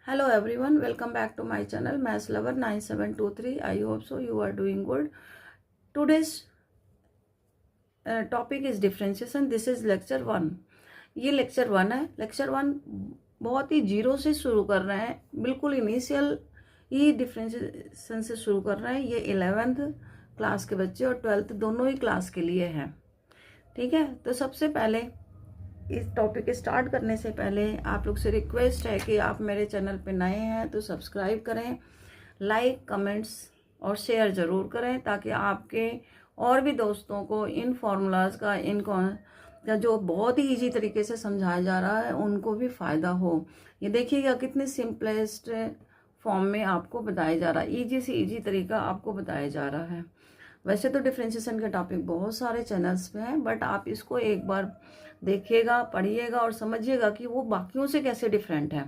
Hello everyone, welcome back to my channel Maths Lover 9723. I hope so you are doing good. Today's topic is differentiation. This is lecture 1. ये lecture 1 है. lecture 1 बहुत ही zero से शुरू कर रहे हैं, बिल्कुल इनिशियल ही डिफरेंशिएशन से शुरू कर रहे हैं. ये 11th क्लास के बच्चे और 12th दोनों ही क्लास के लिए है. ठीक है, तो सबसे पहले इस टॉपिक स्टार्ट करने से पहले आप लोग से रिक्वेस्ट है कि आप मेरे चैनल पे नए हैं तो सब्सक्राइब करें, लाइक कमेंट्स और शेयर ज़रूर करें ताकि आपके और भी दोस्तों को इन फार्मूलाज का जो बहुत ही इजी तरीके से समझाया जा रहा है उनको भी फ़ायदा हो. ये देखिएगा कितने सिंपलेस्ट फॉर्म में आपको बताया जा रहा है, ईजी से ईजी तरीका आपको बताया जा रहा है. वैसे तो डिफ्रेंशिएशन के टॉपिक बहुत सारे चैनल्स पे हैं, बट आप इसको एक बार देखिएगा, पढ़िएगा और समझिएगा कि वो बाकियों से कैसे डिफरेंट है.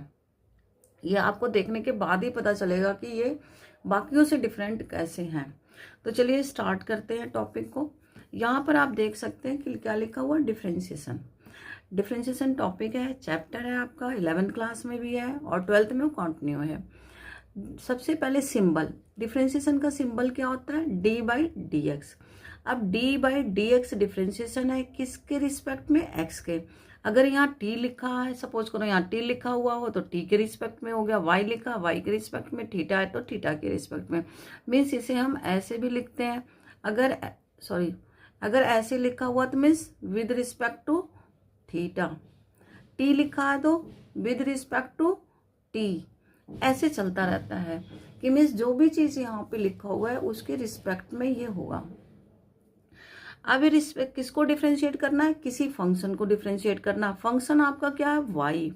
ये आपको देखने के बाद ही पता चलेगा कि ये बाकियों से डिफरेंट कैसे हैं. तो चलिए स्टार्ट करते हैं टॉपिक को. यहाँ पर आप देख सकते हैं कि क्या लिखा हुआ, डिफ्रेंशिएशन. डिफ्रेंशिएशन टॉपिक है, चैप्टर है आपका, 11th क्लास में भी है और 12th में वो कंटिन्यू है. सबसे पहले सिंबल, डिफरेंशिएशन का सिंबल क्या होता है, डी बाई डी एक्स. अब D by d x differentiation है किसके रिस्पेक्ट में, एक्स के. अगर यहाँ टी लिखा है, सपोज करो यहाँ टी लिखा हुआ हो तो टी के रिस्पेक्ट में हो गया, वाई लिखा वाई के रिस्पेक्ट में, थीटा है तो थीटा के रिस्पेक्ट में. मीन्स इसे हम ऐसे भी लिखते हैं, अगर ऐसे लिखा हुआ तो means with respect to theta. T लिखा है तो विद रिस्पेक्ट टू टी. ऐसे चलता रहता है कि मीन्स जो भी चीज यहाँ पे लिखा हुआ है उसके रिस्पेक्ट में ये होगा. अब ये रिस्पेक्ट किसको डिफरेंशिएट करना है, किसी फंक्शन को डिफरेंशिएट करना. फंक्शन आपका क्या है, वाई.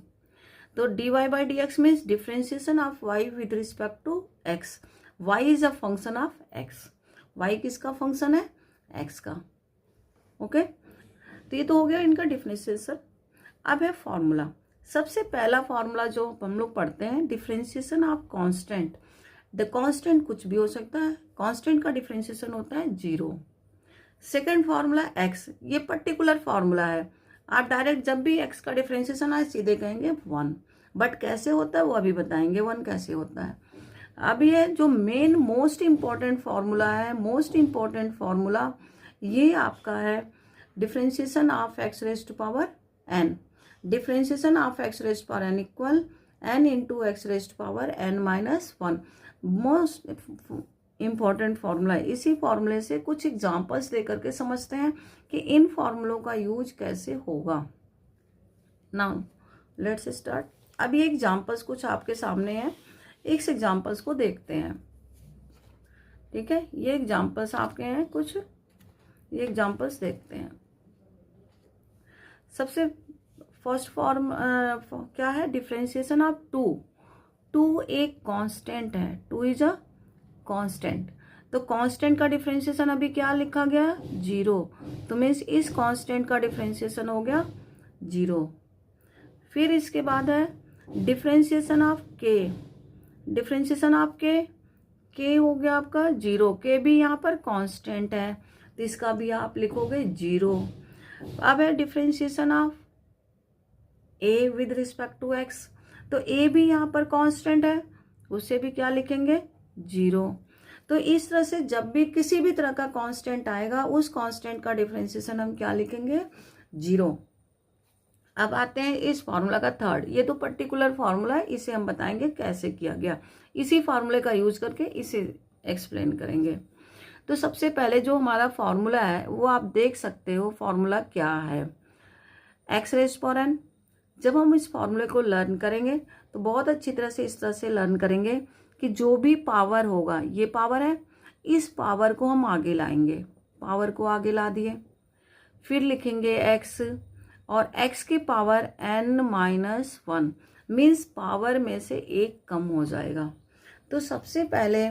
तो d y by d x means differentiation of y with respect to x. Y is a function of x. Y किसका फंक्शन है, एक्स का. ओके, तो ये तो हो गया इनका डिफरेंशिएशन. अब है फॉर्मूला. सबसे पहला फॉर्मूला जो हम लोग पढ़ते हैं, differentiation of constant. The constant कुछ भी हो सकता है, कांस्टेंट का डिफरेंशिएशन होता है 0. सेकंड फॉर्मूला एक्स, ये पर्टिकुलर फॉर्मूला है. आप डायरेक्ट जब भी एक्स का डिफरेंशिएशन आए सीधे कहेंगे 1, बट कैसे होता है वो अभी बताएंगे 1 कैसे होता है. अब ये जो मेन मोस्ट इंपॉर्टेंट फॉर्मूला है, मोस्ट इंपॉर्टेंट फॉर्मूला ये आपका है differentiation of x raised to power n. Differentiation of x raised power n equal n into x raised power n minus 1. Most important formula है. इसी फॉर्मूले से कुछ examples लेकर के समझते हैं कि इन फॉर्मूलों का यूज कैसे होगा. Now let's start. अब ये एग्जांपल्स कुछ आपके सामने हैं, एक एग्जांपल्स को देखते हैं. ठीक है, ये एग्जांपल्स आपके हैं कुछ, ये एग्जांपल्स देखते हैं. सबसे फर्स्ट फॉर्म क्या है, डिफरेंशिएशन ऑफ 2. 2 एक कांस्टेंट है, 2 इज अ कांस्टेंट. तो कांस्टेंट का डिफरेंशिएशन अभी क्या लिखा गया, 0. तो मीन्स इस कांस्टेंट का डिफरेंशिएशन हो गया 0. फिर इसके बाद है डिफरेंशिएशन ऑफ के. डिफरेंशिएशन ऑफ के हो गया आपका 0. के भी यहाँ पर कांस्टेंट है तो इसका भी आप लिखोगे 0. अब है differentiation of a with respect to x. तो ए भी यहाँ पर कांस्टेंट है, उसे भी क्या लिखेंगे 0. तो इस तरह से जब भी किसी भी तरह का कांस्टेंट आएगा उस कांस्टेंट का डिफरेंशिएशन हम क्या लिखेंगे 0. अब आते हैं इस फॉर्मूला का थर्ड. ये तो पर्टिकुलर फॉर्मूला है, इसे हम बताएंगे कैसे किया गया. इसी फॉर्मूले का यूज करके इसे एक्सप्लेन करेंगे. तो सबसे पहले जो हमारा फॉर्मूला है वो आप देख सकते हो फॉर्मूला क्या है, एक्स रेज्ड पावर एन. जब हम इस फॉर्मूले को लर्न करेंगे तो बहुत अच्छी तरह से इस तरह से लर्न करेंगे कि जो भी पावर होगा, ये पावर है, इस पावर को हम आगे लाएंगे. पावर को आगे ला दिए, फिर लिखेंगे x और x की power n minus 1 means power में से एक कम हो जाएगा. तो सबसे पहले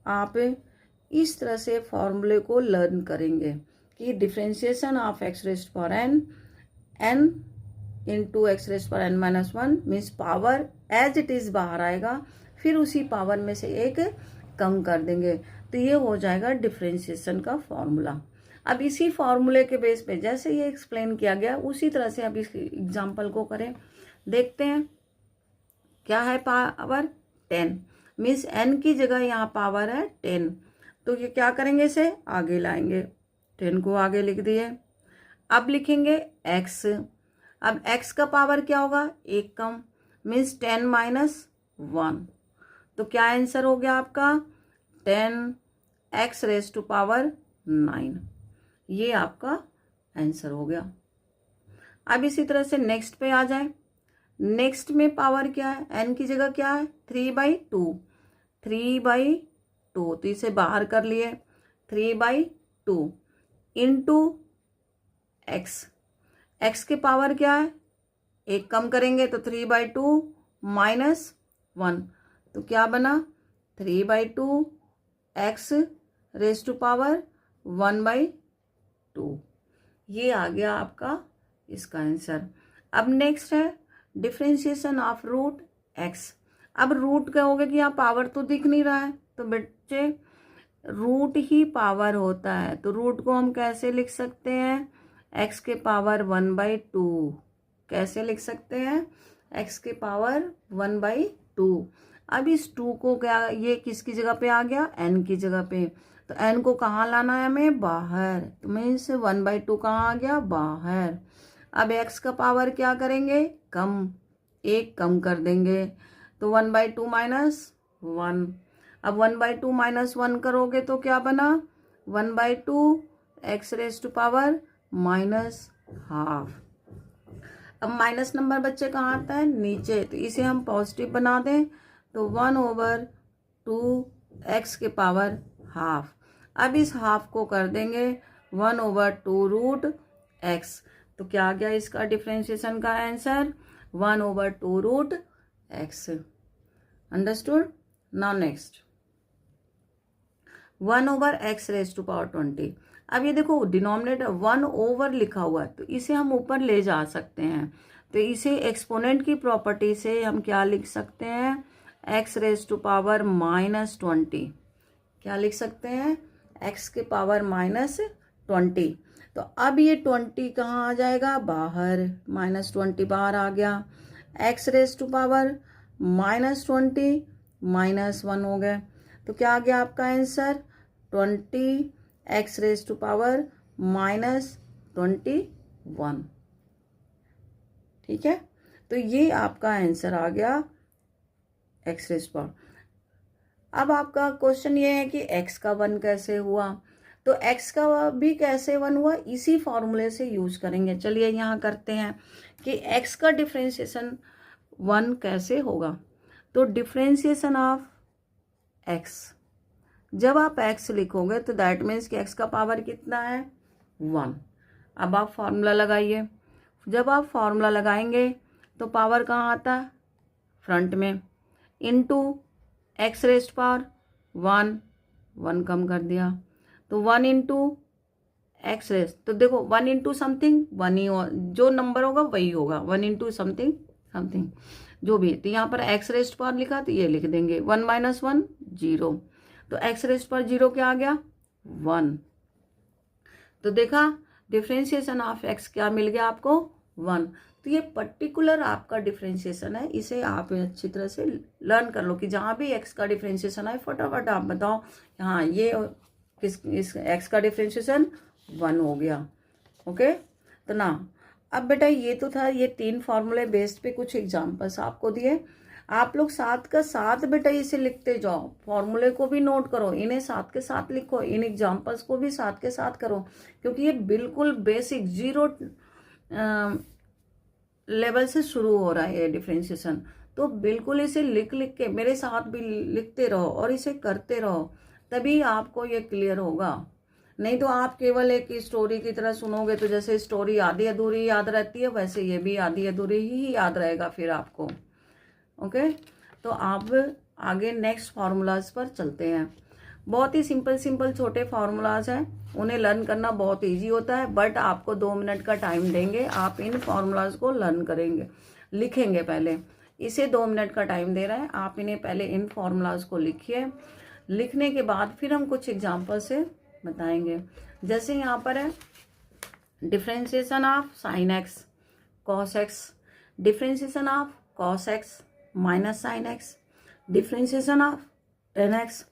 आप इस तरह से फॉर्मूले को लर्न करेंगे कि differentiation of x raised power n into x raised power n minus 1 means power as it is बाहर आएगा, फिर उसी पावर में से एक कम कर देंगे. तो ये हो जाएगा डिफरेंशिएशन का फॉर्मूला. अब इसी फॉर्मूले के बेस पे जैसे ये एक्सप्लेन किया गया उसी तरह से अब इस एग्जांपल को करें, देखते हैं क्या है पावर 10, मीन्स n की जगह यहाँ पावर है 10। तो ये क्या करेंगे, इसे आगे लाएंगे, 10 को आगे लिख दिए। अब लिखेंगे x, अब x का पावर क्या होगा, एक कम, मीन्स 10 माइनस 1। तो क्या आंसर हो गया आपका, 10x रेज टू पावर 9। ये आपका आंसर हो गया। अब इसी तरह से नेक्स्ट पे आ जाए। नेक्स्ट में पावर क्या है, n की जगह क्या है 3/2, 3/2, तो इसे बाहर कर लिए 3/2 इंटू x, x के पावर क्या है, एक कम करेंगे तो 3/2 माइनस 1, तो क्या बना 3/2 x रेज टू पावर 1/2। ये आ गया आपका इसका आंसर। अब नेक्स्ट है डिफरेंशिएशन ऑफ रूट x। अब रूट कहोगे कि यहाँ पावर तो दिख नहीं रहा है, तो बच्चे रूट ही पावर होता है, तो रूट को हम कैसे लिख सकते हैं, x के पावर 1/2। कैसे लिख सकते हैं, x के पावर 1/2। अब इस 2 को क्या, ये किसकी जगह पे आ गया, n की जगह पे, तो n को कहाँ लाना है हमें, बाहर, तो मीन्स 1/2 कहाँ आ गया, बाहर। अब x का पावर क्या करेंगे, कम, एक कम कर देंगे, तो 1/2 माइनस 1। अब 1/2 माइनस 1 करोगे तो क्या बना, 1/2 x रेज टू पावर -12। अब माइनस नंबर बच्चे कहाँ आता है, नीचे, तो इसे हम पॉजिटिव बना दें, तो 1/2 x के पावर हाफ। अब इस हाफ को कर देंगे 1/2 रूट x, तो क्या आ गया इसका डिफरेंशिएशन का answer, 1/2 root x। Understood. Now next 1/x raise to power 20। अब ये देखो डिनोमिनेटर 1 लिखा हुआ है, तो इसे हम ऊपर ले जा सकते हैं, तो इसे एक्सपोनेंट की प्रॉपर्टी से हम क्या लिख सकते हैं, x रेज टू पावर -20। क्या लिख सकते हैं, x के पावर -20। तो अब ये 20 कहाँ आ जाएगा, बाहर, -20 बाहर आ गया, x रेज टू पावर -20 -1 हो गए, तो क्या आ गया आपका answer, 20x raise to power -21। ठीक है, तो ये आपका आंसर आ गया x रेज पावर। अब आपका क्वेश्चन ये है कि x का 1 कैसे हुआ, तो x का भी कैसे 1 हुआ, इसी फॉर्मूले से यूज करेंगे। चलिए यहाँ करते हैं कि x का डिफरेंशिएशन 1 कैसे होगा। तो डिफरेंशिएशन ऑफ x, जब आप x लिखोगे तो दैट मीन्स कि x का पावर कितना है, 1। अब आप फॉर्मूला लगाइए, जब आप फॉर्मूला लगाएंगे तो पावर कहाँ आता है, फ्रंट में, इनटू x रेज पावर 1 कम कर दिया, तो 1 इंटू एक्स रेज, तो देखो 1 इंटू समथिंग 1 ही जो नंबर होगा वही होगा, 1 इंटू समथिंग समथिंग जो भी, तो यहाँ पर एक्स रेज पावर लिखा तो ये लिख देंगे 1 - 1 0, तो एक्स रेज पावर 0 क्या आ गया 1। तो देखा डिफरेंशिएशन ऑफ एक्स क्या मिल गया आपको 1। तो ये पर्टिकुलर आपका डिफरेंशिएशन है, इसे आप अच्छी तरह से लर्न कर लो कि जहाँ भी एक्स का डिफरेंशिएशन है फटाफट आप बताओ हाँ ये इस एक्स का डिफरेंशिएशन 1 हो गया। ओके, तो ना अब बेटा ये तो था, ये 3 फॉर्मूले बेस्ड पे कुछ एग्जांपल्स आपको दिए, आप लोग साथ का साथ बेटा इसे लिखते जाओ, फॉर्मूले को भी नोट करो, इन्हें साथ के साथ लिखो, इन एग्जांपल्स को भी साथ के साथ करो, क्योंकि ये बिल्कुल बेसिक 0 लेवल से शुरू हो रहा है ये डिफरेंशिएशन। तो बिल्कुल इसे लिख लिख के मेरे साथ भी लिखते रहो और इसे करते रहो, तभी आपको ये क्लियर होगा। नहीं तो आप केवल एक स्टोरी की तरह सुनोगे तो जैसे स्टोरी आधी अधूरी याद रहती है, वैसे ये भी आधी अधूरी ही याद रहेगा फिर आपको। ओके, तो आप आगे नेक्स्ट फार्मूलाज पर चलते हैं। बहुत ही सिंपल छोटे फार्मूलाज हैं, उन्हें लर्न करना बहुत इजी होता है, बट आपको 2 मिनट का टाइम देंगे, आप इन फार्मूलाज को लर्न करेंगे, लिखेंगे पहले, इसे 2 मिनट का टाइम दे रहे हैं, आप इन्हें पहले इन फार्मूलाज को लिखिए, लिखने के बाद फिर हम कुछ एग्जाम्पल से बताएंगे। जैसे यहाँ पर है differentiation of sine x cos x, differentiation of cos x minus sine x, differentiation of tan x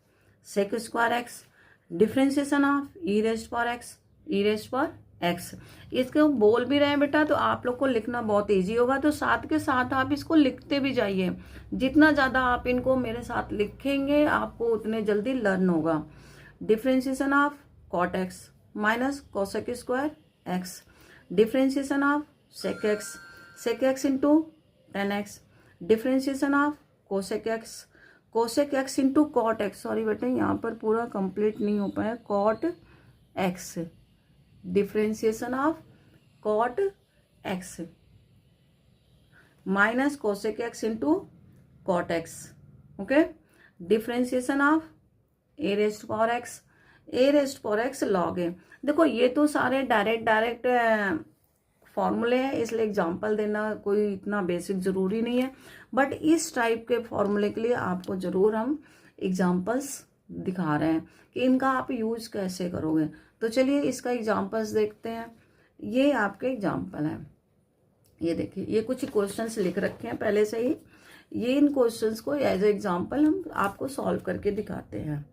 sec square x, differentiation of e raised power x, e raised power x. इसको बोल भी रहे हैं बेटा तो आप लोग को लिखना बहुत इजी होगा, तो साथ के साथ आप इसको लिखते भी जाइए। जितना ज़्यादा आप इनको मेरे साथ लिखेंगे आपको उतने जल्दी लर्न होगा। Differentiation of cot x minus cosec square x, differentiation of sec x into tan x, differentiation of cosec x into cot x, sorry बेटा यहाँ पर पूरा कंप्लीट नहीं हो पाया, cot x, differentiation of cot x minus cosec x into cot x, okay, differentiation of a raised power x, a raised power x log है। देखो ये तो सारे डायरेक्ट फॉर्मूले हैं, इसलिए एग्जांपल देना कोई इतना बेसिक जरूरी नहीं है, बट इस टाइप के फॉर्मूले के लिए आपको जरूर हम एग्जांपल्स दिखा रहे हैं कि इनका आप यूज कैसे करोगे। तो चलिए इसका एग्जांपल्स देखते हैं। ये आपके एग्जांपल हैं, ये देखिए ये कुछ क्वेश्चंस लिख रखे हैं पहले से ही, ये इन क्वेश्चंस को एज ए एग्जांपल हम आपको सॉल्व करके दिखाते हैं।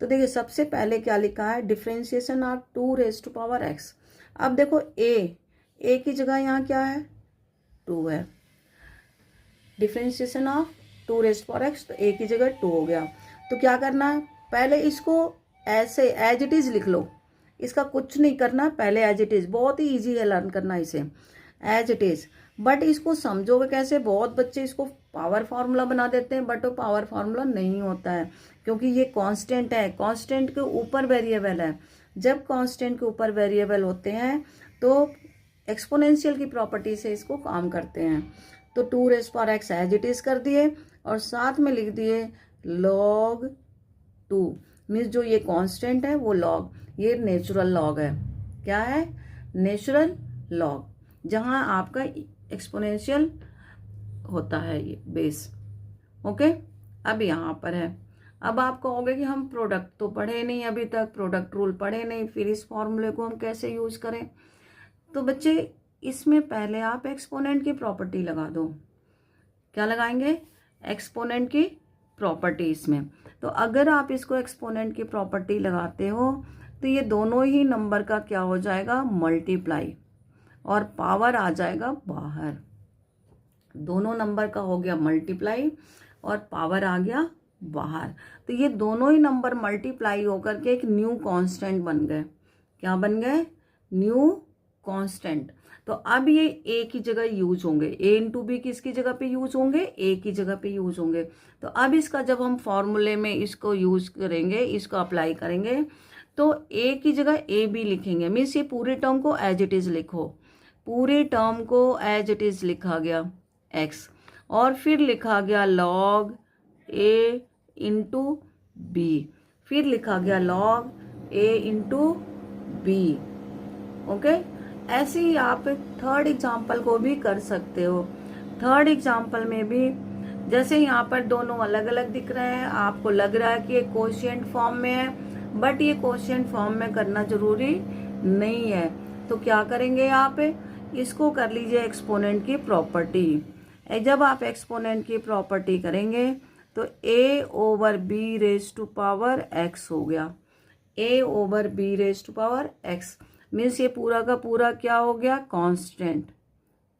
तो देखिए सबसे पहले क्या लिखा है, differentiation of 2 raise to power x. अब देखो ए की जगह यहाँ क्या है 2 है, differentiation of 2 raise to power x, तो ए की जगह 2 हो गया। तो क्या करना है, पहले इसको ऐसे एज इट इज लिख लो, इसका कुछ नहीं करना, पहले एज इट इज, बहुत ही ईजी है लर्न करना इसे एज इट इज। बट इसको समझोगे कैसे, बहुत बच्चे इसको पावर फार्मूला बना देते हैं, बट वो पावर फार्मूला नहीं होता है क्योंकि ये कांस्टेंट है, कांस्टेंट के ऊपर वेरिएबल है। जब कांस्टेंट के ऊपर वेरिएबल होते हैं तो एक्सपोनेंशियल की प्रॉपर्टी से इसको काम करते हैं। तो 2 raise power x as it is कर दिए और साथ में लिख दिए log 2, मीन्स जो ये कांस्टेंट है वो लॉग, ये नेचुरल लॉग है। क्या है, नेचुरल लॉग, जहां आपका एक्सपोनेंशियल होता है ये बेस, ओके। अब यहाँ पर है, अब आप कहोगे कि हम प्रोडक्ट तो पढ़े नहीं अभी तक, प्रोडक्ट रूल पढ़े नहीं, फिर इस फॉर्मूले को हम कैसे यूज करें। तो बच्चे इसमें पहले आप एक्सपोनेंट की प्रॉपर्टी लगा दो। क्या लगाएंगे, एक्सपोनेंट की प्रॉपर्टी इसमें। तो अगर आप इसको एक्सपोनेंट की प्रॉपर्टी लगाते हो तो ये दोनों ही नंबर का क्या हो जाएगा, मल्टीप्लाई, और पावर आ जाएगा बाहर। दोनों नंबर का हो गया मल्टीप्लाई और पावर आ गया बाहर। तो ये दोनों ही नंबर मल्टीप्लाई होकर के एक न्यू कांस्टेंट बन गए। क्या बन गए, न्यू कांस्टेंट। तो अब ये ए की जगह यूज होंगे, ए इंटू बी किसकी जगह पे यूज होंगे, ए की जगह पे यूज होंगे। तो अब इसका जब हम फॉर्मूले में इसको यूज करेंगे, इसको अप्लाई करेंगे, तो ए की जगह ए बी लिखेंगे, मीन्स ये पूरे टर्म को एज इट इज लिखो, पूरे टर्म को एज इट इज लिखा गया एक्स, और फिर लिखा गया लॉग ए इंटू बी, फिर लिखा गया लॉग ए इंटू बी, ओके। ऐसे ही आप थर्ड एग्जाम्पल को भी कर सकते हो। थर्ड एग्जाम्पल में भी जैसे यहाँ पर दोनों अलग अलग दिख रहे हैं, आपको लग रहा है कि ये कोशिएंट फॉर्म में है, बट ये कोशिएंट फॉर्म में करना जरूरी नहीं है। तो क्या करेंगे, आप इसको कर लीजिए एक्सपोनेंट की प्रॉपर्टी। जब आप एक्सपोनेंट की प्रॉपर्टी करेंगे तो a over b raise to power x हो गया, a over b raise to power x, means ये पूरा का पूरा क्या हो गया, कांस्टेंट,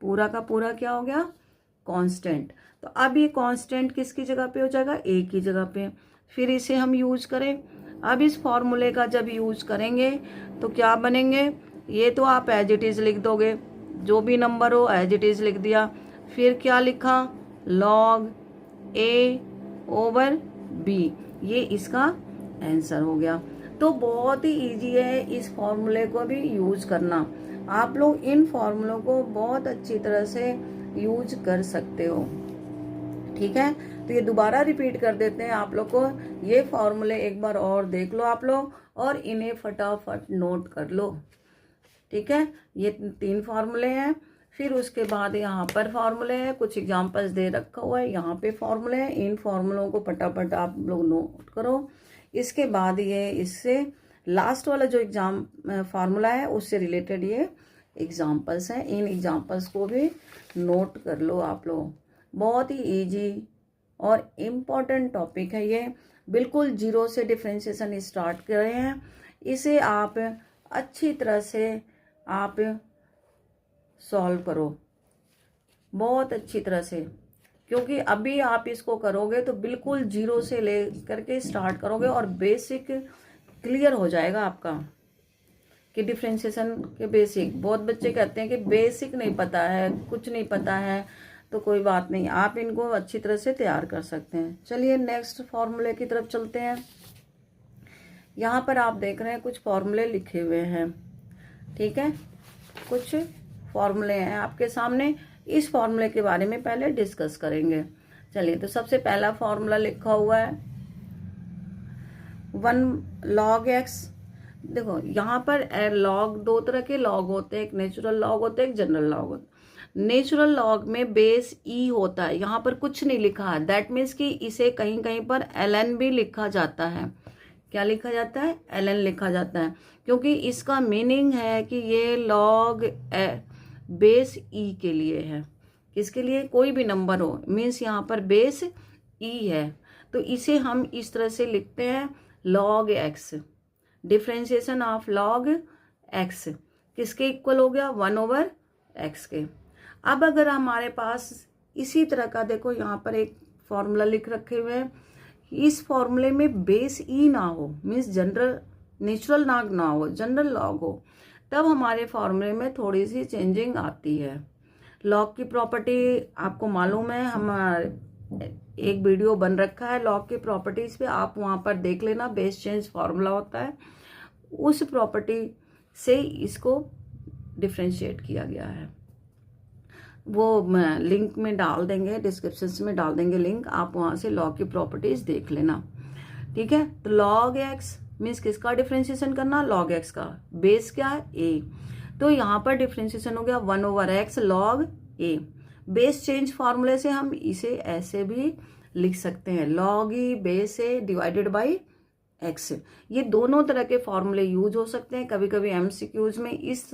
पूरा का पूरा क्या हो गया, कांस्टेंट। तो अब ये कांस्टेंट किसकी जगह पे हो जाएगा, a की जगह पे। फिर इसे हम यूज करें, अब इस फॉर्मूले का जब यूज करेंगे तो क्या बनेंगे, ये तो आप एज इट इज लिख दोगे, जो भी नंबर हो एज इट इज लिख दिया। फिर क्या लिखा, लॉग a ओवर b, ये इसका आंसर हो गया। तो बहुत ही इजी है इस फॉर्मूले को भी यूज करना। आप लोग इन फॉर्मूलों को बहुत अच्छी तरह से यूज कर सकते हो, ठीक है। तो ये दोबारा रिपीट कर देते हैं आप लोग को, ये फॉर्मूले एक बार और देख लो आप लोग और इन्हें फटाफट नोट कर लो, ठीक है। ये 3 फॉर्मूले हैं, फिर उसके बाद यहाँ पर फॉर्मूले हैं, कुछ एग्जांपल्स दे रखा हुआ है, यहाँ पे फॉर्मूले हैं। इन फॉर्मूलों को फटाफट आप लोग नोट करो। इसके बाद ये इससे लास्ट वाला जो एग्जाम फार्मूला है उससे रिलेटेड ये एग्जांपल्स हैं, इन एग्जांपल्स को भी नोट कर लो आप लोग। बहुत ही इजी और इम्पॉर्टेंट टॉपिक है ये। बिल्कुल जीरो से डिफ्रेंशिएशन स्टार्ट कर रहे हैं। इसे आप अच्छी तरह से आप सॉल्व करो, बहुत अच्छी तरह से, क्योंकि अभी आप इसको करोगे तो बिल्कुल जीरो से ले करके स्टार्ट करोगे और बेसिक क्लियर हो जाएगा आपका कि डिफ्रेंशिएशन के बेसिक। बहुत बच्चे कहते हैं कि बेसिक नहीं पता है, कुछ नहीं पता है, तो कोई बात नहीं, आप इनको अच्छी तरह से तैयार कर सकते हैं। चलिए नेक्स्ट फॉर्मूले की तरफ चलते हैं। यहाँ पर आप देख रहे हैं कुछ फॉर्मूले लिखे हुए हैं, ठीक है, कुछ फॉर्मूले हैं आपके सामने। इस फॉर्मूले के बारे में पहले डिस्कस करेंगे। चलिए, तो सबसे पहला फॉर्मूला लिखा हुआ है 1 log x। देखो यहाँ पर लॉग, दो तरह के लॉग होते हैं, एक नेचुरल लॉग होते हैं, एक जनरल लॉग होता है। नेचुरल लॉग में बेस ई होता है, यहाँ पर कुछ नहीं लिखा है, दैट मीन्स कि इसे कहीं कहीं पर ln भी लिखा जाता है। क्या लिखा जाता है? ln लिखा जाता है, क्योंकि इसका मीनिंग है कि ये लॉग बेस ई के लिए है। किसके लिए? कोई भी नंबर हो, मीन्स यहाँ पर बेस ई है, तो इसे हम इस तरह से लिखते हैं log x। Differentiation of log x किसके इक्वल हो गया? 1/x के। अब अगर हमारे पास इसी तरह का, देखो यहाँ पर एक फॉर्मूला लिख रखे हुए हैं, इस फॉर्मूले में बेस ई ना हो, मीन्स जनरल नेचुरल लॉग ना हो, जनरल लॉग हो, तब हमारे फॉर्मूले में थोड़ी सी चेंजिंग आती है। लॉग की प्रॉपर्टी आपको मालूम है, हमारे एक वीडियो बन रखा है लॉग की प्रॉपर्टीज पे, आप वहां पर देख लेना, बेस चेंज फॉर्मूला होता है, उस प्रॉपर्टी से इसको डिफ्रेंशिएट किया गया है। वो लिंक में डाल देंगे, डिस्क्रिप्शन में डाल देंगे लिंक, आप वहां से लॉग की प्रॉपर्टीज देख लेना, ठीक है। तो log x मीन्स किसका डिफ्रेंशिएशन करना? log x का। बेस क्या है? a। तो यहाँ पर डिफ्रेंशिएशन हो गया 1/x log a। Base change फॉर्मूले से हम इसे ऐसे भी लिख सकते हैं, log e base a divided by x। ये दोनों तरह के फॉर्मूले यूज हो सकते हैं। कभी कभी एमसीक्यूज में इस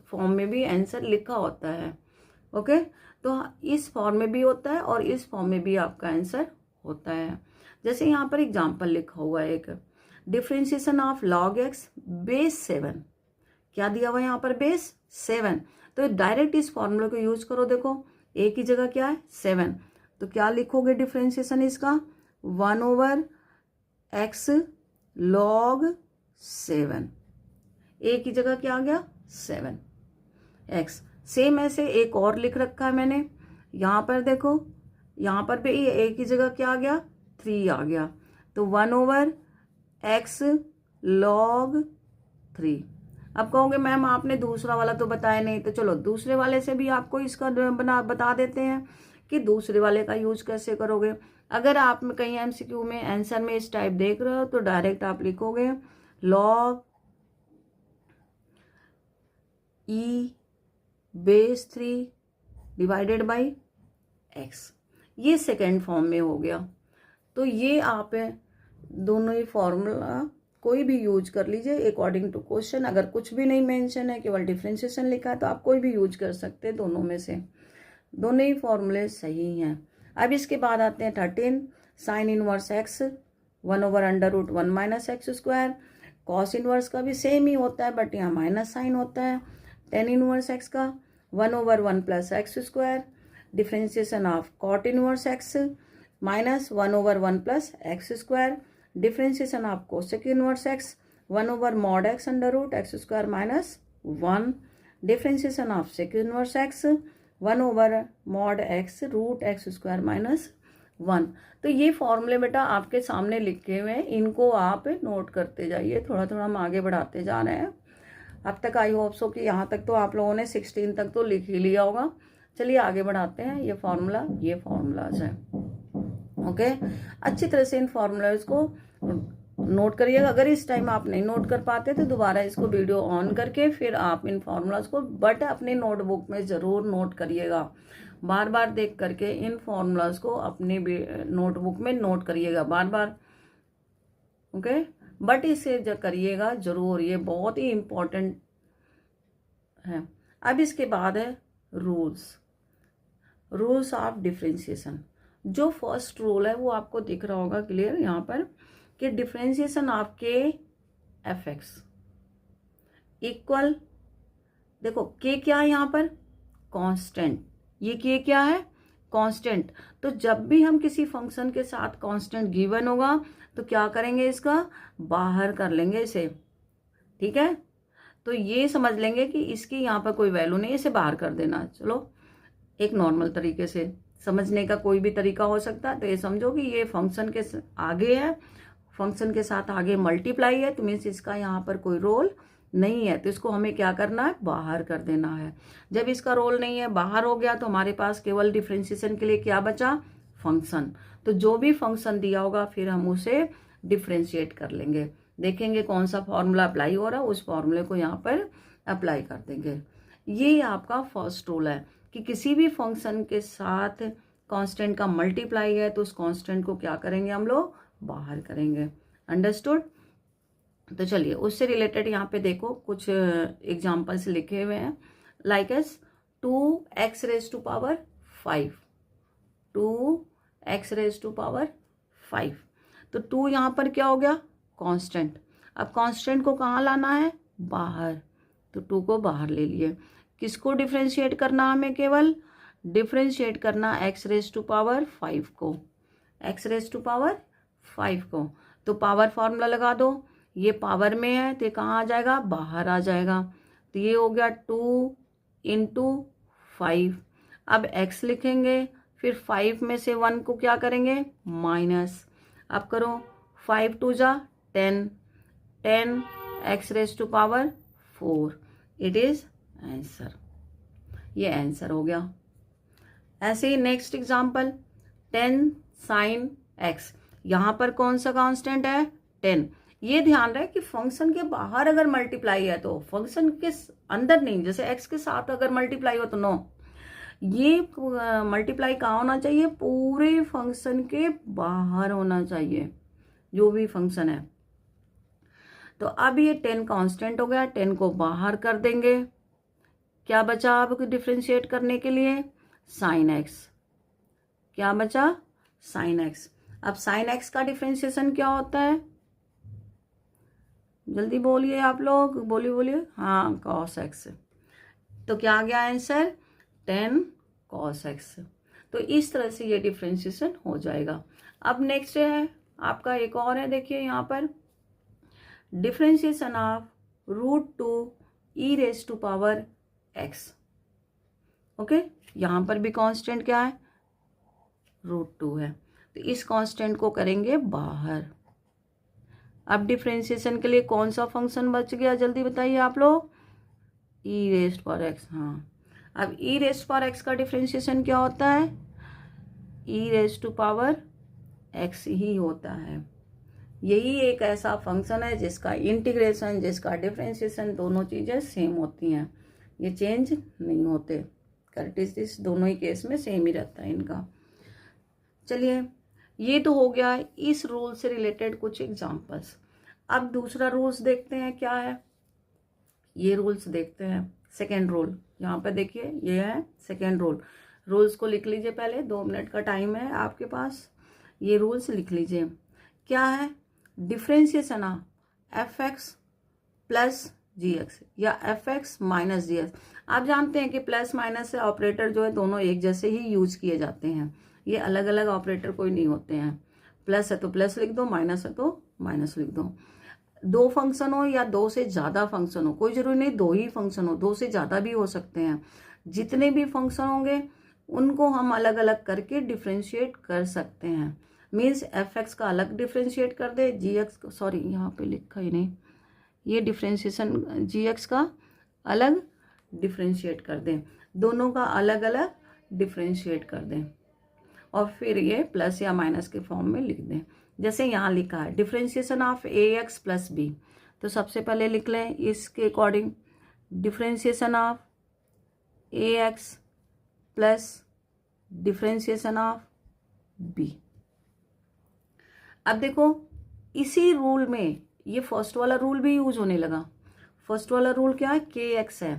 फॉर्म में भी आंसर लिखा होता है, ओके। तो इस फॉर्म में भी होता है और इस फॉर्म में भी आपका आंसर होता है। जैसे यहाँ पर एग्जाम्पल लिखा हुआ है, एक differentiation of log x base 7। क्या दिया हुआ है यहाँ पर? बेस 7। तो डायरेक्ट इस फॉर्मूले को यूज करो। देखो a की जगह क्या है? 7। तो क्या लिखोगे डिफ्रेंशिएशन इसका? 1/x log 7। a की जगह क्या आ गया? 7x। सेम ऐसे एक और लिख रखा है मैंने, यहाँ पर देखो, यहाँ पर भी a की जगह क्या आ गया? 3 आ गया। तो 1/x log 3। अब कहोगे मैम आपने दूसरा वाला तो बताया नहीं, तो चलो दूसरे वाले से भी आपको इसका बता देते हैं कि दूसरे वाले का यूज कैसे करोगे। अगर आप कहीं एमसीक्यू में आंसर में इस टाइप देख रहे हो तो डायरेक्ट आप लिखोगे log e base 3 divided by x। ये सेकेंड फॉर्म में हो गया। तो ये आप दोनों ही फॉर्मूला कोई भी यूज कर लीजिए अकॉर्डिंग टू क्वेश्चन। अगर कुछ भी नहीं मेंशन है, केवल डिफरेंशिएशन लिखा है, तो आप कोई भी यूज कर सकते हैं दोनों में से। दोनों ही फॉर्मूले सही हैं। अब इसके बाद आते हैं 13 sine inverse x 1/√1 - x²। Cos inverse का भी सेम ही होता है, बट यहाँ माइनस साइन होता है। टेन इनवर्स x का 1/1 + x²। Differentiation of cot inverse x -1/1 + x²। Differentiation of cosec inverse x 1/mod x √ x² - 1। Differentiation of sec inverse x 1/mod x √ x² - 1। तो ये फॉर्मूले बेटा आपके सामने लिखे हुए हैं, इनको आप नोट करते जाइए। थोड़ा थोड़ा हम आगे बढ़ाते जा रहे हैं। अब तक आई होप सो कि यहाँ तक तो आप लोगों ने 16 तक तो लिख ही लिया होगा। चलिए आगे बढ़ाते हैं। ये फॉर्मूलाज है, ओके। अच्छी तरह से इन फॉर्मूलाज को नोट करिएगा। अगर इस टाइम आप नहीं नोट कर पाते तो दोबारा इसको वीडियो ऑन करके फिर आप इन फॉर्मूलाज को बट अपने नोटबुक में जरूर नोट करिएगा। बार बार देख करके इन फॉर्मूलाज को अपने नोटबुक में नोट करिएगा बार बार, ओके। बट इसे जो करिएगा जरूर, ये बहुत ही इम्पोर्टेंट है। अब इसके बाद है रूल्स। Rules of differentiation. जो फर्स्ट रूल है वो आपको दिख रहा होगा क्लियर यहाँ पर कि डिफरेंशिएशन ऑफ के एफ एक्स इक्वल, देखो के क्या है यहाँ पर, कांस्टेंट। ये के क्या है, कांस्टेंट। तो जब भी हम किसी फंक्शन के साथ कांस्टेंट गिवन होगा तो क्या करेंगे, इसका बाहर कर लेंगे इसे, ठीक है। तो ये समझ लेंगे कि इसकी यहाँ पर कोई वैल्यू नहीं, इसे बाहर कर देना। चलो एक नॉर्मल तरीके से समझने का कोई भी तरीका हो सकता है। तो ये समझो कि ये फंक्शन के आगे है, फंक्शन के साथ आगे मल्टीप्लाई है, तो मीन्स इसका यहाँ पर कोई रोल नहीं है, तो इसको हमें क्या करना है, बाहर कर देना है। जब इसका रोल नहीं है, बाहर हो गया, तो हमारे पास केवल डिफरेंशिएशन के लिए क्या बचा, फंक्शन। तो जो भी फंक्शन दिया होगा फिर हम उसे डिफरेंशिएट कर लेंगे, देखेंगे कौन सा फॉर्मूला अप्लाई हो रहा है, उस फॉर्मूले को यहाँ पर अप्लाई कर देंगे। ये आपका फर्स्ट रूल है कि किसी भी फंक्शन के साथ कांस्टेंट का मल्टीप्लाई है तो उस कांस्टेंट को क्या करेंगे, हम लोग बाहर करेंगे। अंडरस्टूड। तो चलिए उससे रिलेटेड यहाँ पे देखो कुछ एग्जाम्पल्स लिखे हुए हैं। Like as 2x raise to power 5, 2x raise to power 5। तो 2 यहाँ पर क्या हो गया, कांस्टेंट। अब कांस्टेंट को कहाँ लाना है, बाहर, तो 2 को बाहर ले लिए। किसको डिफरेंशिएट करना, हमें केवल डिफरेंशिएट करना x रेज टू पावर 5 को, x रेज टू पावर 5 को। तो पावर फॉर्मूला लगा दो, ये पावर में है तो ये कहाँ आ जाएगा, बाहर आ जाएगा। तो ये हो गया 2 इंटू 5। अब x लिखेंगे, फिर 5 में से 1 को क्या करेंगे, माइनस। अब करो 5 2 जा 10, 10 x raise to power 4। It is answer. ये आंसर हो गया। ऐसे ही नेक्स्ट एग्जांपल 10 साइन x। यहां पर कौन सा कांस्टेंट है, 10। ये ध्यान रहे कि फंक्शन के बाहर अगर मल्टीप्लाई है तो फंक्शन के अंदर नहीं, जैसे x के साथ अगर मल्टीप्लाई हो तो नो, ये मल्टीप्लाई कहाँ होना चाहिए, पूरे फंक्शन के बाहर होना चाहिए, जो भी फंक्शन है। तो अब ये 10 कांस्टेंट हो गया, 10 को बाहर कर देंगे। क्या बचा आपको डिफरेंशिएट करने के लिए, साइन x। क्या बचा, साइन x। अब साइन x का डिफरेंशिएशन क्या होता है, जल्दी बोलिए आप लोग, बोलिए बोलिए, हाँ कॉस x। तो क्या आ गया आंसर, 10 कॉस x। तो इस तरह से ये डिफरेंशिएशन हो जाएगा। अब नेक्स्ट है आपका एक और है, देखिए यहाँ पर differentiation of √2 e raise to power x। Okay, यहाँ पर भी कांस्टेंट क्या है, √2 है, तो इस कांस्टेंट को करेंगे बाहर। अब डिफरेंशिएशन के लिए कौन सा फंक्शन बच गया, जल्दी बताइए आप लोग, e रेज पावर x। हाँ, अब e रेज पावर x का डिफरेंशिएशन क्या होता है, e raise to power x ही होता है। यही एक ऐसा फंक्शन है जिसका इंटीग्रेशन, जिसका डिफरेंशिएशन दोनों चीजें सेम होती हैं, ये चेंज नहीं होते। कैरेक्टरिस्टिक्स दोनों ही केस में सेम ही रहता है इनका। चलिए ये तो हो गया इस रूल से रिलेटेड कुछ एग्जांपल्स। अब दूसरा रूल्स देखते हैं क्या है, ये रूल्स देखते हैं। सेकेंड रूल यहाँ पे देखिए, ये है सेकेंड रूल। रूल्स को लिख लीजिए पहले, 2 मिनट का टाइम है आपके पास, ये रूल्स लिख लीजिए। क्या है, differentiation of f(x) plus gx या f(x) माइनस gx। आप जानते हैं कि प्लस माइनस से ऑपरेटर जो है दोनों एक जैसे ही यूज किए जाते हैं, ये अलग अलग ऑपरेटर कोई नहीं होते हैं। प्लस है तो प्लस लिख दो, माइनस है तो माइनस लिख दो। 2 फंक्शन हो या 2 से ज्यादा फंक्शन हो, कोई जरूरी नहीं 2 ही फंक्शन हो, 2 से ज्यादा भी हो सकते हैं। जितने भी फंक्शन होंगे उनको हम अलग अलग करके डिफरेंशिएट कर सकते हैं। मीन्स f(x) का अलग डिफरेंशिएट कर दे, gx, सॉरी यहाँ पे लिखा ही नहीं, ये डिफरेंशिएशन gx का अलग डिफरेंशिएट कर दें, दोनों का अलग अलग डिफरेंशिएट कर दें और फिर ये प्लस या माइनस के फॉर्म में लिख दें। जैसे यहाँ लिखा है differentiation of ax plus b, तो सबसे पहले लिख लें इसके according differentiation of ax plus differentiation of b। अब देखो इसी रूल में ये फर्स्ट वाला रूल भी यूज होने लगा। फर्स्ट वाला रूल क्या है, kx है,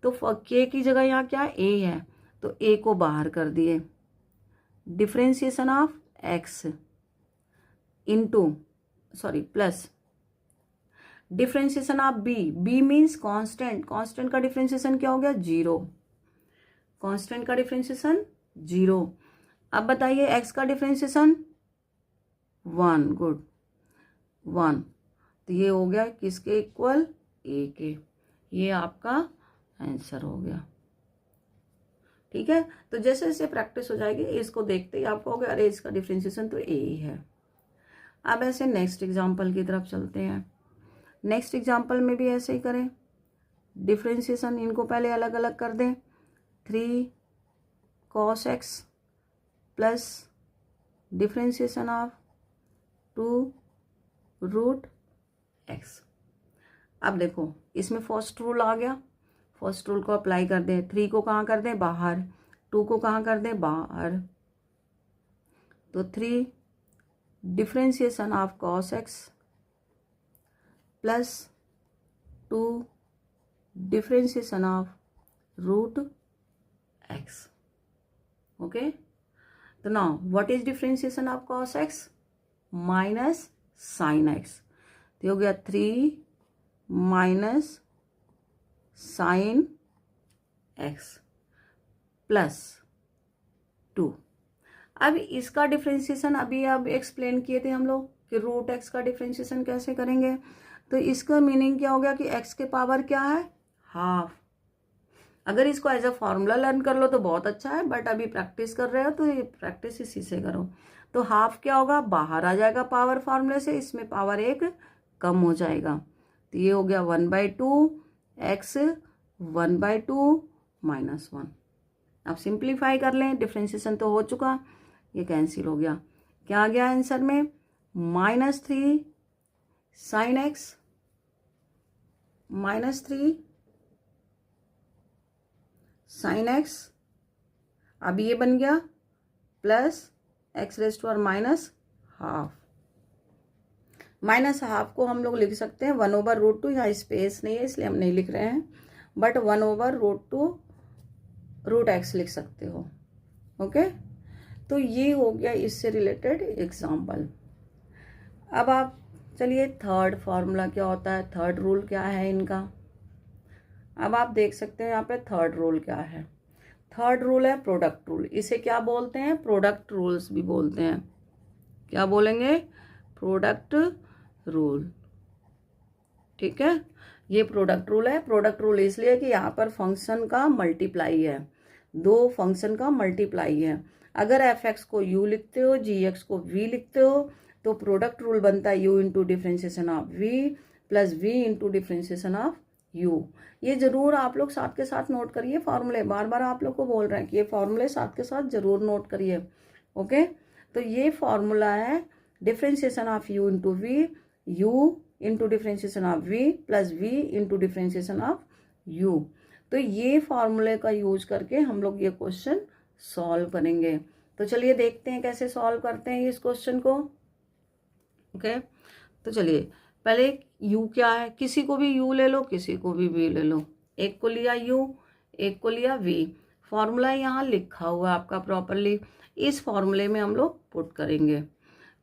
तो k की जगह यहाँ क्या है, a है, तो ए को बाहर कर दिए, differentiation of x into plus differentiation of b, b means constant, constant का डिफ्रेंशिएशन क्या हो गया 0, कांस्टेंट का डिफ्रेंशिएशन 0। अब बताइए एक्स का डिफ्रेंशिएशन 1, गुड 1, तो ये हो गया किसके इक्वल, ए के। ये आपका आंसर हो गया। ठीक है, तो जैसे जैसे प्रैक्टिस हो जाएगी इसको देखते ही आपको हो गया अरे इसका डिफ्रेंशिएशन तो ए ही है। अब ऐसे नेक्स्ट एग्जांपल की तरफ चलते हैं। नेक्स्ट एग्जांपल में भी ऐसे ही करें, डिफ्रेंशिएशन इनको पहले अलग अलग कर दें, 3 cos x plus differentiation of 2 root x। अब देखो इसमें फर्स्ट रूल आ गया, फर्स्ट रूल को अप्लाई कर दें, 3 को कहाँ कर दें बाहर, 2 को कहाँ कर दें बाहर, तो 3 differentiation of cos x plus 2 differentiation of root x। Okay, तो now what is differentiation of cos x, minus sine x, तो हो गया 3 माइनस साइन x प्लस 2। अब इसका डिफ्रेंशिएशन अभी अब एक्सप्लेन किए थे हम लोग कि रूट x का डिफ्रेंशिएशन कैसे करेंगे, तो इसका मीनिंग क्या हो गया कि x के पावर क्या है हाफ। अगर इसको एज अ फॉर्मूला लर्न कर लो तो बहुत अच्छा है, बट अभी प्रैक्टिस कर रहे हो तो ये प्रैक्टिस इसी से करो। तो हाफ क्या होगा, बाहर आ जाएगा पावर फॉर्मूले से, इसमें पावर 1 कम हो जाएगा, तो ये हो गया 1/2 x 1/2 माइनस 1। अब सिंप्लीफाई कर लें, डिफ्रेंशिएशन तो हो चुका, ये कैंसिल हो गया, क्या आ गया आंसर में -3 साइन x -3 साइन x। अब ये बन गया plus x⁻² minus half. Minus half को हम लोग लिख सकते हैं 1/√2, यहाँ स्पेस नहीं है इसलिए हम नहीं लिख रहे हैं, बट 1/√2 रूट x लिख सकते हो। ओके, तो ये हो गया इससे रिलेटेड एग्जाम्पल। अब आप चलिए थर्ड फॉर्मूला क्या होता है, थर्ड रूल क्या है इनका। अब आप देख सकते हैं यहाँ पे थर्ड रूल क्या है। थर्ड रूल है प्रोडक्ट रूल, इसे क्या बोलते हैं, प्रोडक्ट रूल्स भी बोलते हैं। क्या बोलेंगे, प्रोडक्ट रूल। ठीक है, ये प्रोडक्ट रूल है। प्रोडक्ट रूल इसलिए कि यहाँ पर फंक्शन का मल्टीप्लाई है, दो फंक्शन का मल्टीप्लाई है। अगर एफ एक्स को यू लिखते हो, जी एक्स को वी लिखते हो, तो प्रोडक्ट रूल बनता है u into differentiation of v plus v into differentiation of u. ये जरूर आप लोग साथ के साथ नोट करिए फॉर्मूले, बार बार आप लोग को बोल रहे हैं कि ये फॉर्मूले साथ के साथ जरूर नोट करिए। ओके, तो ये फॉर्मूला है differentiation of u into v, u into differentiation of v plus v into differentiation of u. तो ये फॉर्मूले का यूज करके हम लोग ये क्वेश्चन सॉल्व करेंगे। तो चलिए देखते हैं कैसे सॉल्व करते हैं इस क्वेश्चन को। ओके, तो चलिए पहले u क्या है, किसी को भी u ले लो, किसी को भी v ले लो। एक को लिया u, एक को लिया v। फॉर्मूला यहाँ लिखा हुआ है आपका प्रॉपरली, इस फॉर्मूले में हम लोग पुट करेंगे।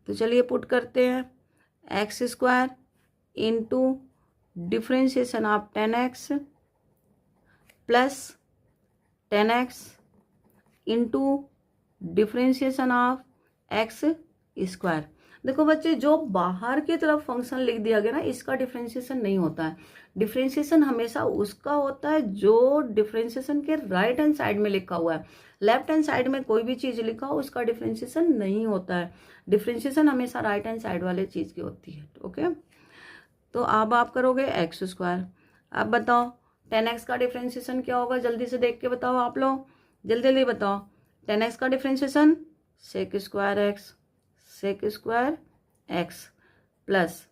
तो चलिए पुट करते हैं, x² into differentiation of 10x plus 10x into differentiation of x²। देखो बच्चे, जो बाहर की तरफ फंक्शन लिख दिया गया ना, इसका डिफ्रेंशिएशन नहीं होता है। डिफ्रेंशिएशन हमेशा उसका होता है जो डिफ्रेंशिएशन के राइट हैंड साइड में लिखा हुआ है। लेफ्ट हैंड साइड में कोई भी चीज लिखा हो उसका डिफ्रेंशिएशन नहीं होता है। डिफ्रेंशिएशन हमेशा राइट हैंड साइड वाले चीज की होती है। ओके, तो अब आप करोगे x²। अब बताओ 10x का डिफ्रेंशिएशन क्या होगा, जल्दी से देख के बताओ आप लोग, जल्दी जल्दी बताओ। 10x का differentiation sec² x plus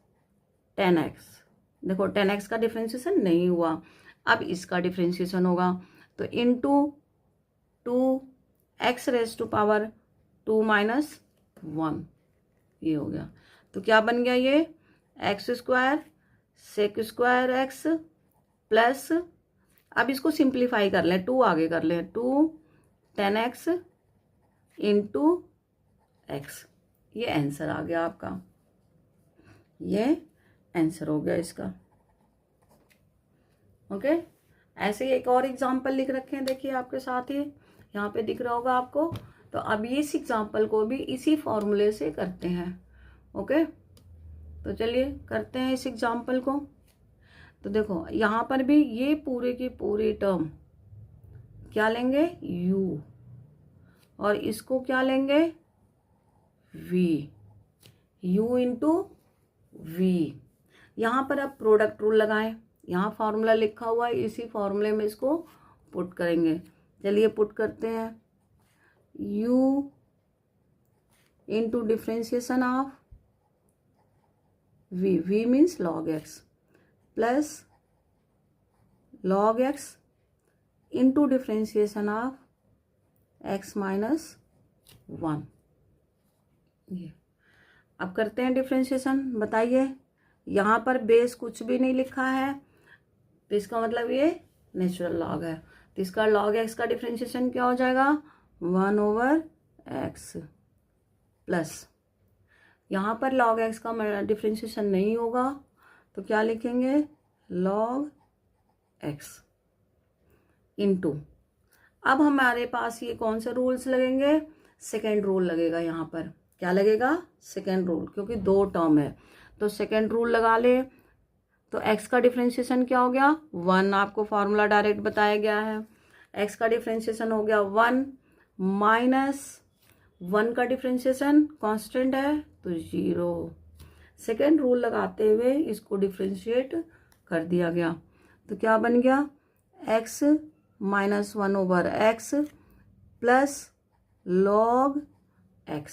10x। देखो 10x का डिफ्रेंशिएशन नहीं हुआ, अब इसका डिफ्रेंशिएशन होगा, तो इंटू 2x⁻² माइनस 1, ये हो गया। तो क्या बन गया ये x² sec² x प्लस, अब इसको सिंप्लीफाई कर लें, 2 आगे कर लें, 2 10x इंटू x। ये आंसर आ गया आपका, ये आंसर हो गया इसका। ओके, ऐसे ही एक और एग्जाम्पल लिख रखे हैं, देखिए आपके साथ ही यहाँ पे दिख रहा होगा आपको। तो अब इस एग्जाम्पल को भी इसी फॉर्मूले से करते हैं। ओके, तो चलिए करते हैं इस एग्जाम्पल को। तो देखो यहाँ पर भी ये पूरे की पूरी टर्म क्या लेंगे, u, और इसको क्या लेंगे, v, u इंटू v। यहाँ पर अब प्रोडक्ट रूल लगाएं, यहाँ फॉर्मूला लिखा हुआ है, इसी फॉर्मूले में इसको पुट करेंगे। चलिए पुट करते हैं, u into differentiation of v, v means log x, plus log x into differentiation of x minus 1। ये अब करते हैं डिफ्रेंशिएशन। बताइए, यहाँ पर बेस कुछ भी नहीं लिखा है, तो इसका मतलब ये नेचुरल लॉग है, तो इसका log x का डिफ्रेंशिएशन क्या हो जाएगा, 1/x, प्लस यहाँ पर log x का डिफ्रेंशिएशन नहीं होगा, तो क्या लिखेंगे, log x इंटू, अब हमारे पास ये कौन से रूल्स लगेंगे, सेकेंड रूल लगेगा। यहाँ पर क्या लगेगा, सेकेंड रूल, क्योंकि दो टर्म है तो सेकेंड रूल लगा ले। तो x का डिफ्रेंशिएशन क्या हो गया, 1, आपको फॉर्मूला डायरेक्ट बताया गया है। x का डिफ्रेंशिएशन हो गया 1 माइनस 1 का डिफ्रेंशिएशन कांस्टेंट है तो 0। सेकेंड रूल लगाते हुए इसको डिफ्रेंशिएट कर दिया गया, तो क्या बन गया, x minus 1/x plus log x,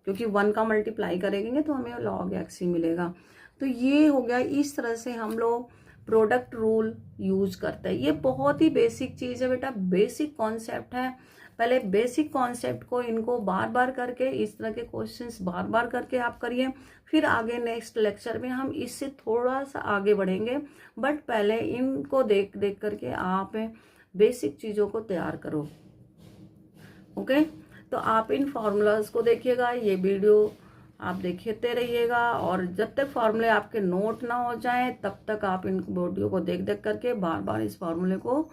क्योंकि 1 का मल्टीप्लाई करेंगे तो हमें log x ही मिलेगा। तो ये हो गया, इस तरह से हम लोग प्रोडक्ट रूल यूज करते हैं। ये बहुत ही बेसिक चीज़ है बेटा, बेसिक कॉन्सेप्ट है। पहले बेसिक कॉन्सेप्ट को इनको बार बार करके, इस तरह के क्वेश्चंस बार बार करके आप करिए, फिर आगे नेक्स्ट लेक्चर में हम इससे थोड़ा सा आगे बढ़ेंगे। बट पहले इनको देख देख करके आप बेसिक चीज़ों को तैयार करो। ओके, तो आप इन फॉर्मूलाज को देखिएगा, ये वीडियो आप देखते रहिएगा, और जब तक फॉर्मूले आपके नोट ना हो जाएं तब तक आप इन वीडियो को देख देख करके बार बार इस फॉर्मूले को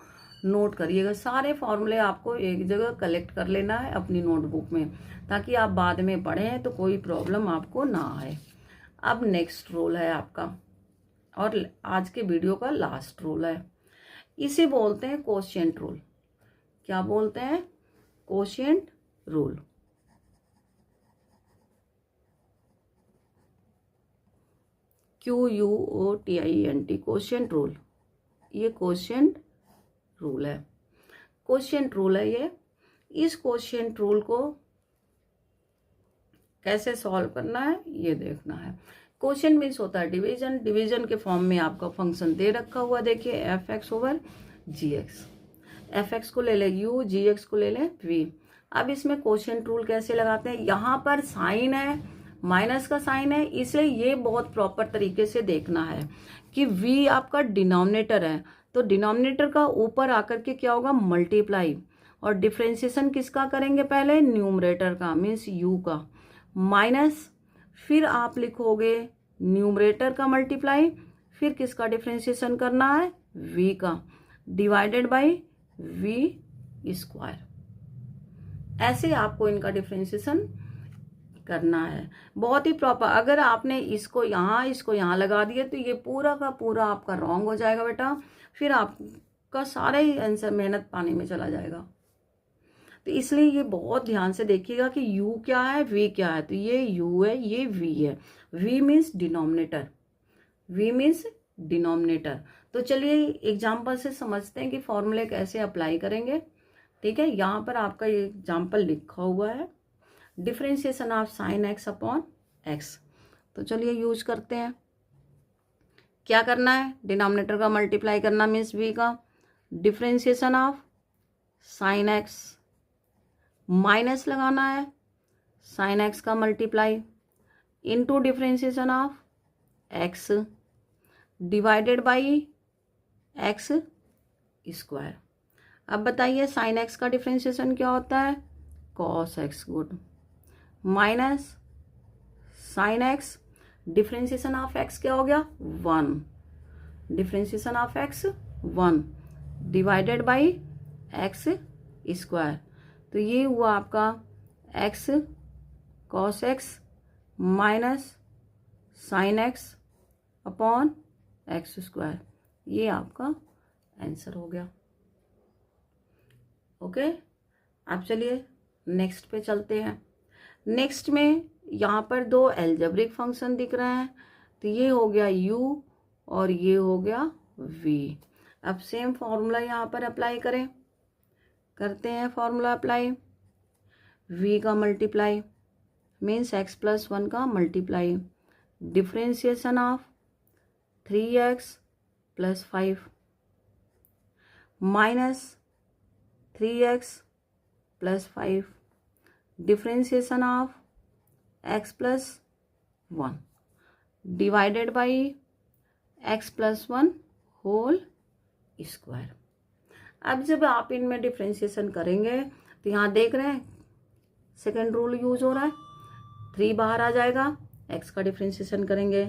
नोट करिएगा। सारे फॉर्मूले आपको एक जगह कलेक्ट कर लेना है अपनी नोटबुक में, ताकि आप बाद में पढ़ें तो कोई प्रॉब्लम आपको ना आए। अब नेक्स्ट रूल है आपका, और आज के वीडियो का लास्ट रूल है, इसे बोलते हैं कोशिएंट रूल। क्या बोलते हैं, quotient rule. QUOTIENT, quotient rule. ये कोशिएंट रूल है, कोशिएंट रूल है ये। इस कोशिएंट रूल को कैसे सॉल्व करना है ये देखना है। कोशिएंट मीन्स होता है डिवीजन, डिवीजन के फॉर्म में आपका फंक्शन दे रखा हुआ, देखिए fx/gx। fx को ले ले u, gx को ले ले v। अब इसमें कोशिएंट रूल कैसे लगाते हैं, यहाँ पर साइन है, माइनस का साइन है, इसलिए ये बहुत प्रॉपर तरीके से देखना है कि v आपका डिनोमिनेटर है, तो डिनोमिनेटर का ऊपर आकर के क्या होगा, मल्टीप्लाई, और डिफ्रेंशिएशन किसका करेंगे, पहले न्यूमरेटर का, मीन्स u का, माइनस, फिर आप लिखोगे न्यूमरेटर का मल्टीप्लाई, फिर किसका डिफ्रेंशिएशन करना है, v का, डिवाइडेड बाय v²। ऐसे आपको इनका डिफ्रेंशिएशन करना है, बहुत ही प्रॉपर। अगर आपने इसको यहाँ लगा दिया तो ये पूरा का पूरा आपका रॉन्ग हो जाएगा बेटा, फिर आपका सारा ही आंसर मेहनत पानी में चला जाएगा। तो इसलिए ये बहुत ध्यान से देखिएगा कि u क्या है, v क्या है। तो ये u है, ये v है। v means denominator, v means denominator. तो चलिए एग्जाम्पल से समझते हैं कि फॉर्मूले कैसे अप्लाई करेंगे। ठीक है, यहाँ पर आपका ये एग्जाम्पल लिखा हुआ है, differentiation of sign x upon x। तो चलिए यूज करते हैं। क्या करना है, डिनोमिनेटर का मल्टीप्लाई करना मीन्स v का, differentiation of sign x, minus लगाना है साइन x का multiply, into differentiation of x divided by x²। अब बताइए साइन एक्स का डिफ्रेंशिएशन क्या होता है, cos x, good, minus sine x, differentiation of x क्या हो गया, 1, differentiation of x 1 divided by x square. तो ये हुआ आपका x cos x minus sine x upon x square, ये आपका आंसर हो गया। ओके, अब चलिए नेक्स्ट पे चलते हैं। नेक्स्ट में यहाँ पर दो एल्जेब्रिक फंक्शन दिख रहे हैं, तो ये हो गया u और ये हो गया v। अब सेम फॉर्मूला यहाँ पर अप्लाई करें, करते हैं फॉर्मूला अप्लाई, v का मल्टीप्लाई मीन्स x प्लस 1 का multiply, differentiation of 3x plus 5 minus 3x plus 5, differentiation of x plus 1 divided by x plus 1 whole square. अब जब आप इनमें डिफ्रेंशिएशन करेंगे तो यहाँ देख रहे हैं सेकेंड रूल यूज हो रहा है, 3 बाहर आ जाएगा, x का डिफ्रेंशिएशन करेंगे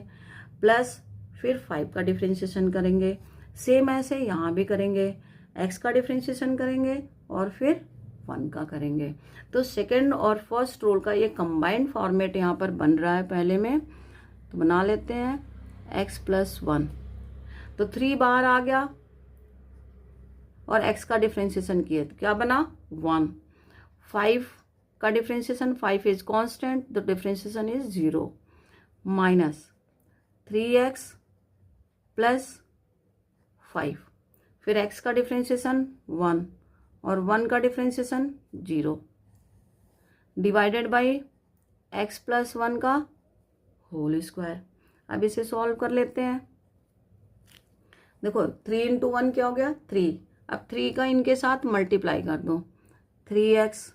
प्लस फिर 5 का डिफ्रेंशिएशन करेंगे, सेम ऐसे यहाँ भी करेंगे, x का डिफ्रेंशिएशन करेंगे और फिर 1 का करेंगे। तो सेकेंड और फर्स्ट रूल का ये कंबाइंड फॉर्मेट यहाँ पर बन रहा है पहले में, तो बना लेते हैं x प्लस 1, तो 3 बाहर आ गया और x का डिफ्रेंशिएशन किए तो क्या बना 1, 5 का डिफ्रेंशिएशन, 5 इज कांस्टेंट तो differentiation is 0, minus 3x plus 5, फिर x का डिफ्रेंशिएशन 1 और 1 का differentiation 0 divided by x plus 1 का होल स्क्वायर। अब इसे सॉल्व कर लेते हैं। देखो 3 इंटू 1 क्या हो गया 3, अब 3 का इनके साथ मल्टीप्लाई कर दो, 3x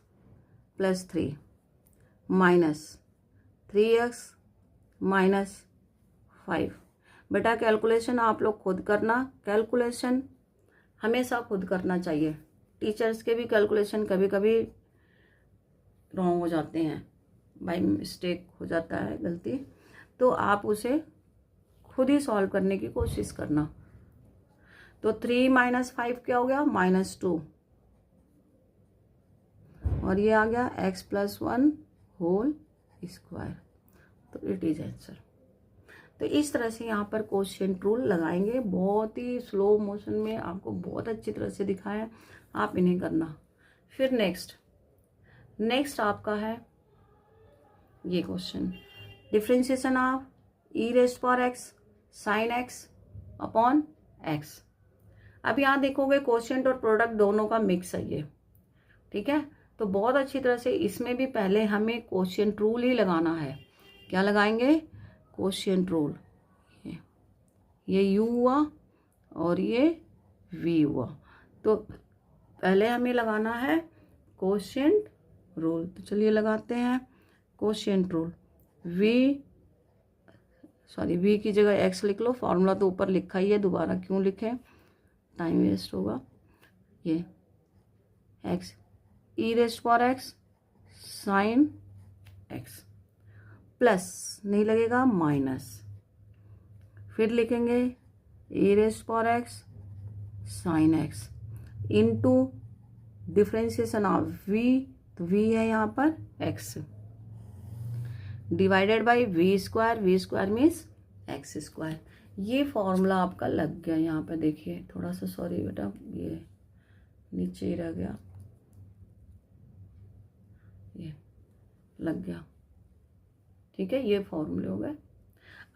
plus 3 minus 3x minus 5। बेटा कैलकुलेशन आप लोग खुद करना, कैलकुलेशन हमेशा खुद करना चाहिए, टीचर्स के भी कैलकुलेशन कभी कभी रॉन्ग हो जाते हैं, बाय मिस्टेक हो जाता है गलती, तो आप उसे खुद ही सॉल्व करने की कोशिश करना। तो 3 माइनस 5 क्या हो गया -2 और ये आ गया x प्लस 1 होल स्क्वायर, तो इट इज आंसर। तो इस तरह से यहाँ पर क्वोशिएंट रूल लगाएंगे, बहुत ही स्लो मोशन में आपको बहुत अच्छी तरह से दिखाया, आप इन्हें करना। फिर नेक्स्ट आपका है ये question, differentiation of e raised power x sine x upon x। अब यहाँ देखोगे क्वोशिएंट और प्रोडक्ट दोनों का मिक्स है ये, ठीक है, तो बहुत अच्छी तरह से इसमें भी पहले हमें क्वोशिएंट रूल ही लगाना है। क्या लगाएंगे, क्वोशिएंट रूल, ये u हुआ और ये v हुआ, तो पहले हमें लगाना है क्वोशिएंट रूल। तो चलिए लगाते हैं क्वोशिएंट रूल, v की जगह x लिख लो, फॉर्मूला तो ऊपर लिखा ही है, दोबारा क्यों लिखें, टाइम वेस्ट होगा। ये x e raised power x sine x plus नहीं लगेगा माइनस, फिर लिखेंगे e raised power x sine x into differentiation of v, तो v है यहाँ पर x divided by v square means x square. ये फॉर्मूला आपका लग गया यहाँ पे, देखिए थोड़ा सा सॉरी बेटा ये नीचे ही रह गया, ये लग गया, ठीक है, ये फॉर्मूले हो गए।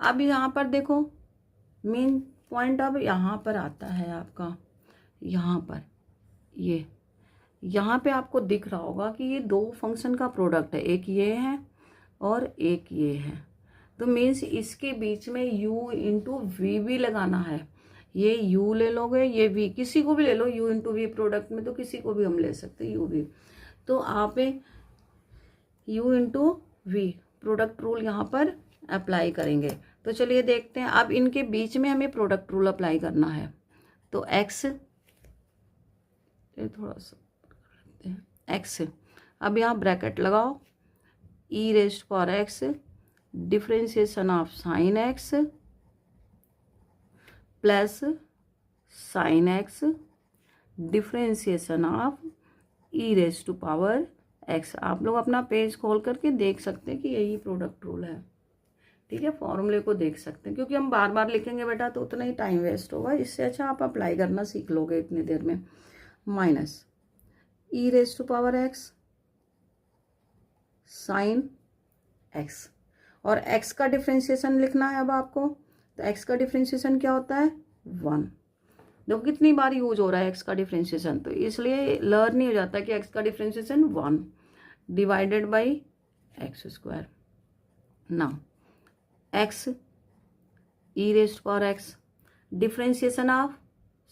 अब यहाँ पर देखो मेन पॉइंट अब यहाँ पर आता है आपका, यहाँ पर ये यहाँ पे आपको दिख रहा होगा कि ये दो फंक्शन का प्रोडक्ट है, एक ये है और एक ये है, तो मीन्स इसके बीच में u इंटू वी भी लगाना है। ये u ले लोगे, ये v किसी को भी ले लो, u इंटू वी प्रोडक्ट में तो किसी को भी हम ले सकते u भी, तो आप u into v product rule यहाँ पर अप्लाई करेंगे। तो चलिए देखते हैं, अब इनके बीच में हमें प्रोडक्ट रूल अप्लाई करना है, तो x चलिए थोड़ा सा करते हैं एक्स। अब यहाँ ब्रैकेट लगाओ, e raised power x differentiation of sine x plus sine x differentiation of e raised to power x. आप लोग अपना पेज खोल करके देख सकते हैं कि यही प्रोडक्ट रूल है, ठीक है। फॉर्मूले को देख सकते हैं, क्योंकि हम बार बार लिखेंगे बेटा तो उतना ही टाइम वेस्ट होगा, इससे अच्छा आप अप्लाई करना सीख लोगे इतनी देर में। Minus e raised to power x sine x, और एक्स का डिफ्रेंशिएशन लिखना है अब आपको। तो एक्स का डिफ्रेंशिएशन क्या होता है 1। देखो कितनी बार यूज हो रहा है एक्स का डिफ्रेंशिएशन, तो इसलिए लर्न नहीं हो जाता कि एक्स का differentiation 1 divided by x square. ना x e raised power x differentiation of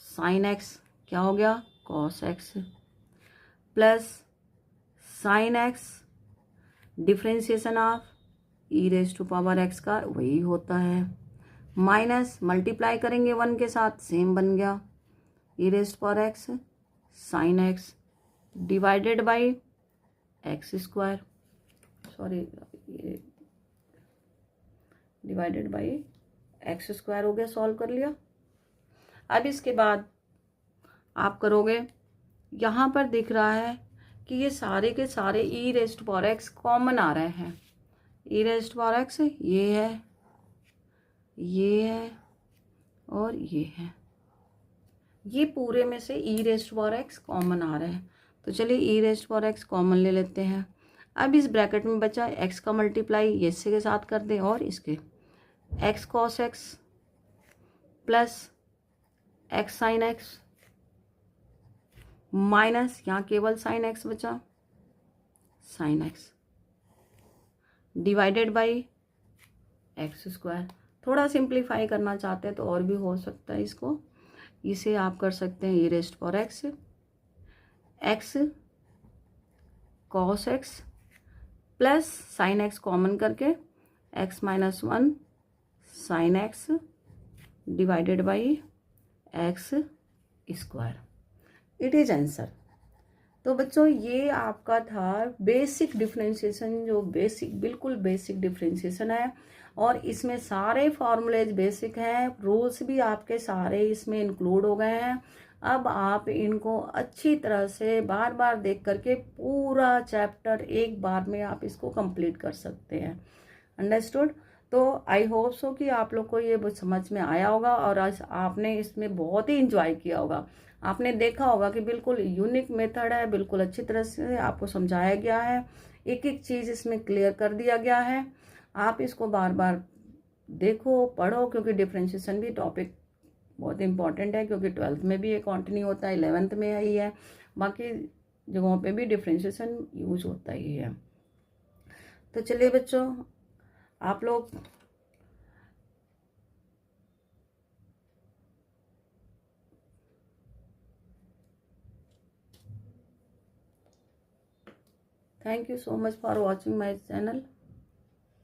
sine x क्या हो गया cos x plus sine x differentiation of e raised to power x का वही होता है, माइनस मल्टीप्लाई करेंगे 1 के साथ सेम बन गया e raised power x sine x divided by x square, sorry ये डिवाइडेड बाई एक्स स्क्वायर हो गया। सॉल्व कर लिया। अब इसके बाद आप करोगे, यहाँ पर दिख रहा है कि ये सारे के सारे ई रेस्ट पावर एक्स कॉमन आ रहे हैं। ई रेस्ट पावर एक्स ये है और ये है, ये पूरे में से ई रेस्ट पावर एक्स कॉमन आ रहे हैं। तो चलिए ई रेस्ट पावर एक्स कॉमन ले लेते हैं। अब इस ब्रैकेट में बचा एक्स का मल्टीप्लाई ये इससे के साथ कर दें और इसके x cos x plus x sine x minus यहाँ केवल साइन एक्स बचा sign x divided by x square. थोड़ा सिंप्लीफाई करना चाहते हैं तो और भी हो सकता है, इसको इसे आप कर सकते हैं e raised power x x cos x plus sine x common करके x minus 1 sine x divided by x square. It is answer. तो बच्चों ये आपका था बेसिक डिफरेंशिएशन, जो बेसिक बिल्कुल बेसिक डिफरेंशिएशन है, और इसमें सारे फॉर्मूलेज बेसिक हैं, रूल्स भी आपके सारे इसमें इंक्लूड हो गए हैं। अब आप इनको अच्छी तरह से बार बार देख करके पूरा चैप्टर एक बार में आप इसको कंप्लीट कर सकते हैं। अंडरस्टूड? तो आई होप सो कि आप लोग को ये समझ में आया होगा और आज आपने इसमें बहुत ही इंजॉय किया होगा। आपने देखा होगा कि बिल्कुल यूनिक मेथड है, बिल्कुल अच्छी तरह से आपको समझाया गया है, एक एक चीज़ इसमें क्लियर कर दिया गया है। आप इसको बार बार देखो, पढ़ो, क्योंकि डिफरेंशिएशन भी टॉपिक बहुत इंपॉर्टेंट है, क्योंकि 12th में भी ये कंटिन्यू होता है, 11th में ही है, बाकी जगहों पे भी डिफरेंशिएशन यूज होता ही है। तो चलिए बच्चों, आप लोग thank you so much for watching my channel.